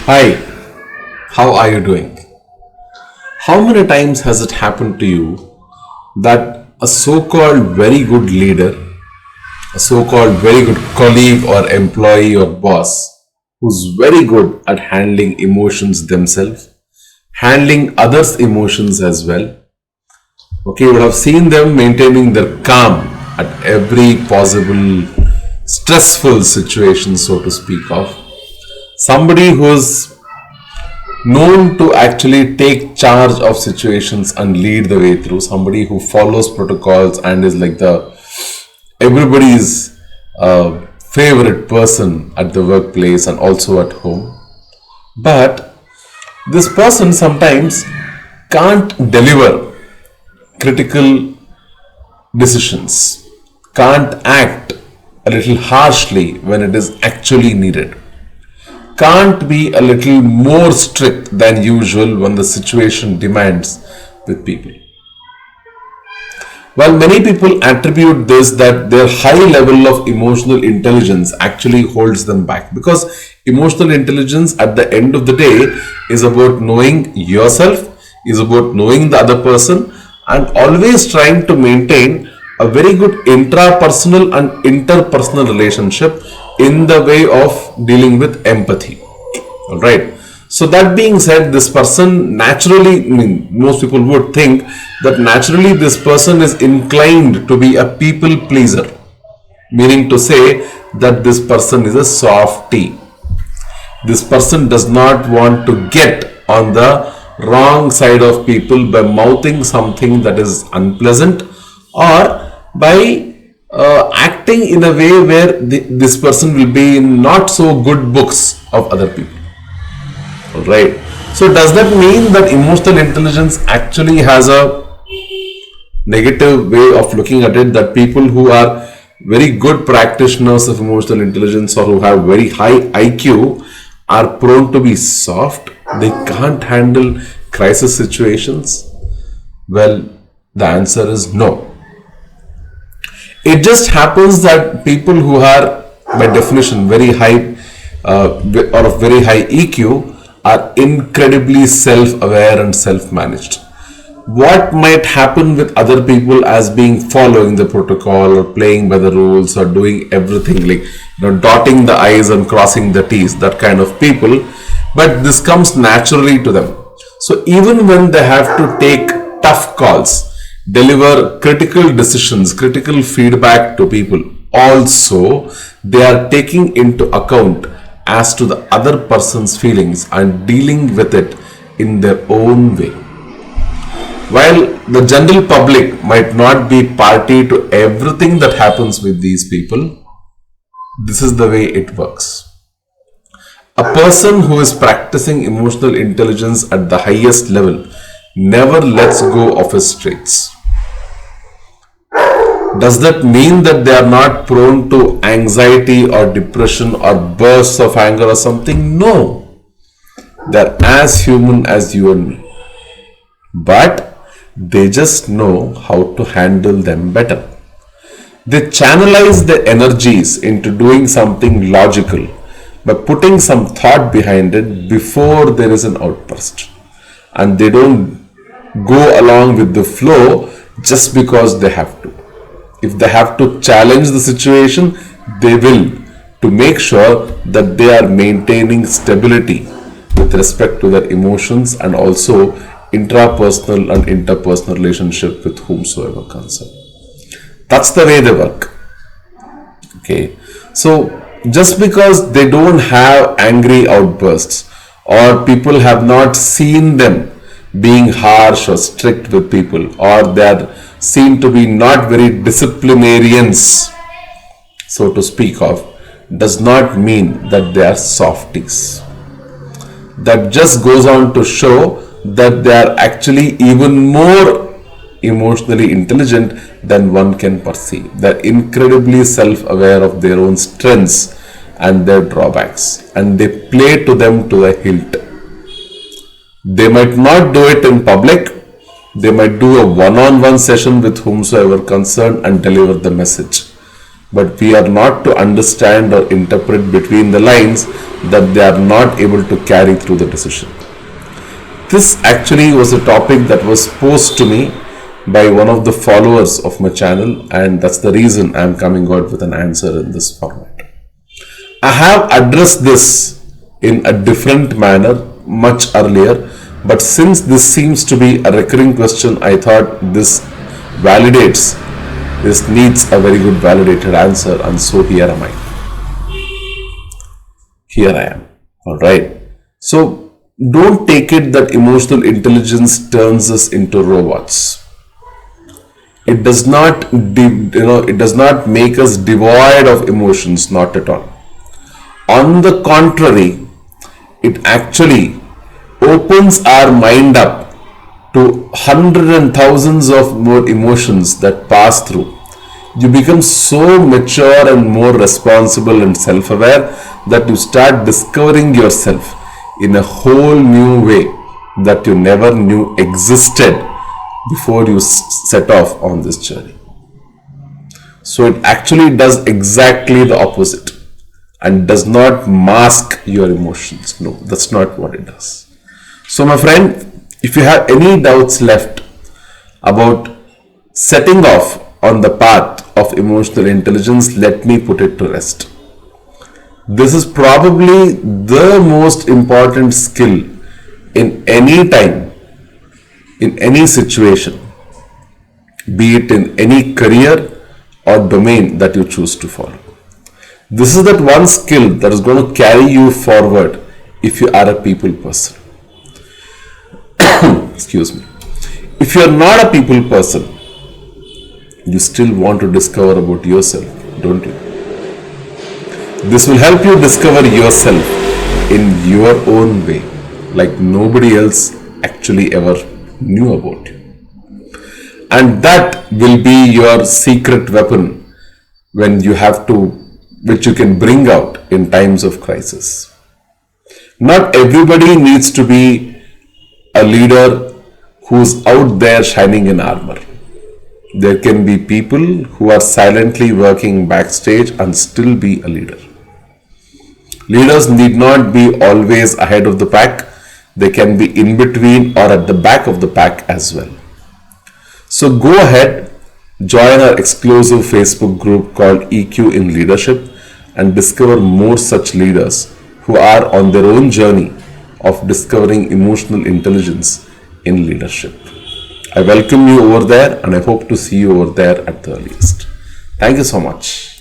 Hi, how are you doing? How many times has it happened to you that a so called very good leader, a so called very good colleague or employee or boss, who's very good at handling emotions themselves, handling others' emotions as well? Okay, you would have seen them maintaining their calm at every possible stressful situation, so to speak of. Somebody who's known to actually take charge of situations and lead the way through, somebody who follows protocols and is like the everybody's favorite person at the workplace and also at home. But this person sometimes can't deliver critical decisions, can't act a little harshly when it is actually needed, can't be a little more strict than usual when the situation demands with people. While many people attribute this that their high level of emotional intelligence actually holds them back, because emotional intelligence at the end of the day is about knowing yourself, is about knowing the other person, and always trying to maintain a very good intrapersonal and interpersonal relationship in the way of dealing with empathy. All right. So that being said, this person naturally, most people would think that naturally this person is inclined to be a people pleaser, meaning to say that this person is a softie. This person does not want to get on the wrong side of people by mouthing something that is unpleasant, or by acting in a way where this person will be in not so good books of other people. Right. So does that mean that emotional intelligence actually has a negative way of looking at it, that people who are very good practitioners of emotional intelligence or who have very high IQ are prone to be soft? They can't handle crisis situations? Well, the answer is no. It just happens that people who are by definition very high or of very high EQ are incredibly self-aware and self-managed. What might happen with other people as being following the protocol or playing by the rules or doing everything like dotting the I's and crossing the T's, that kind of people, but this comes naturally to them. So even when they have to take tough calls, deliver critical decisions, critical feedback to people, also they are taking into account as to the other person's feelings and dealing with it in their own way. While the general public might not be party to everything that happens with these people, this is the way it works. A person who is practicing emotional intelligence at the highest level never lets go of his traits. Does that mean that they are not prone to anxiety or depression or bursts of anger or something? No. They're as human as you and me. But they just know how to handle them better. They channelize their energies into doing something logical by putting some thought behind it before there is an outburst. And they don't go along with the flow just because they have to. If they have to challenge the situation, they will, to make sure that they are maintaining stability with respect to their emotions and also intrapersonal and interpersonal relationship with whomsoever concerned. That's the way they work. Okay. So just because they don't have angry outbursts or people have not seen them being harsh or strict with people, or they are seen to be not very disciplinarians, so to speak of, does not mean that they are softies. That just goes on to show that they are actually even more emotionally intelligent than one can perceive. They are incredibly self-aware of their own strengths and their drawbacks, and they play to them to the hilt. They might not do it in public. They might do a one-on-one session with whomsoever concerned and deliver the message. but we are not to understand or interpret between the lines that they are not able to carry through the decision. This actually was a topic that was posed to me by one of the followers of my channel, and that's the reason I'm coming out with an answer in this format. I have addressed this in a different manner much earlier, but since this seems to be a recurring question, I thought this needs a very good validated answer, and so here am I. Here I am. Alright. So don't take it that emotional intelligence turns us into robots. It does not, it does not make us devoid of emotions, not at all. On the contrary, it actually opens our mind up to hundreds and thousands of more emotions that pass through. You become so mature and more responsible and self-aware that you start discovering yourself in a whole new way that you never knew existed before you set off on this journey. So it actually does exactly the opposite and does not mask your emotions. No, that's not what it does. So my friend, if you have any doubts left about setting off on the path of emotional intelligence, let me put it to rest. This is probably the most important skill in any time, in any situation, be it in any career or domain that you choose to follow. This is that one skill that is going to carry you forward if you are a people person. Excuse me. If you are not a people person, you still want to discover about yourself, don't you? This will help you discover yourself in your own way, like nobody else actually ever knew about you. And that will be your secret weapon when you have to, which you can bring out in times of crisis. Not everybody needs to be a leader who's out there shining in armor. There can be people who are silently working backstage and still be a leader. Leaders need not be always ahead of the pack. They can be in between or at the back of the pack as well. So go ahead, join our exclusive Facebook group called EQ in Leadership and discover more such leaders who are on their own journey of discovering emotional intelligence in leadership. I welcome you over there and I hope to see you over there at the earliest. Thank you so much.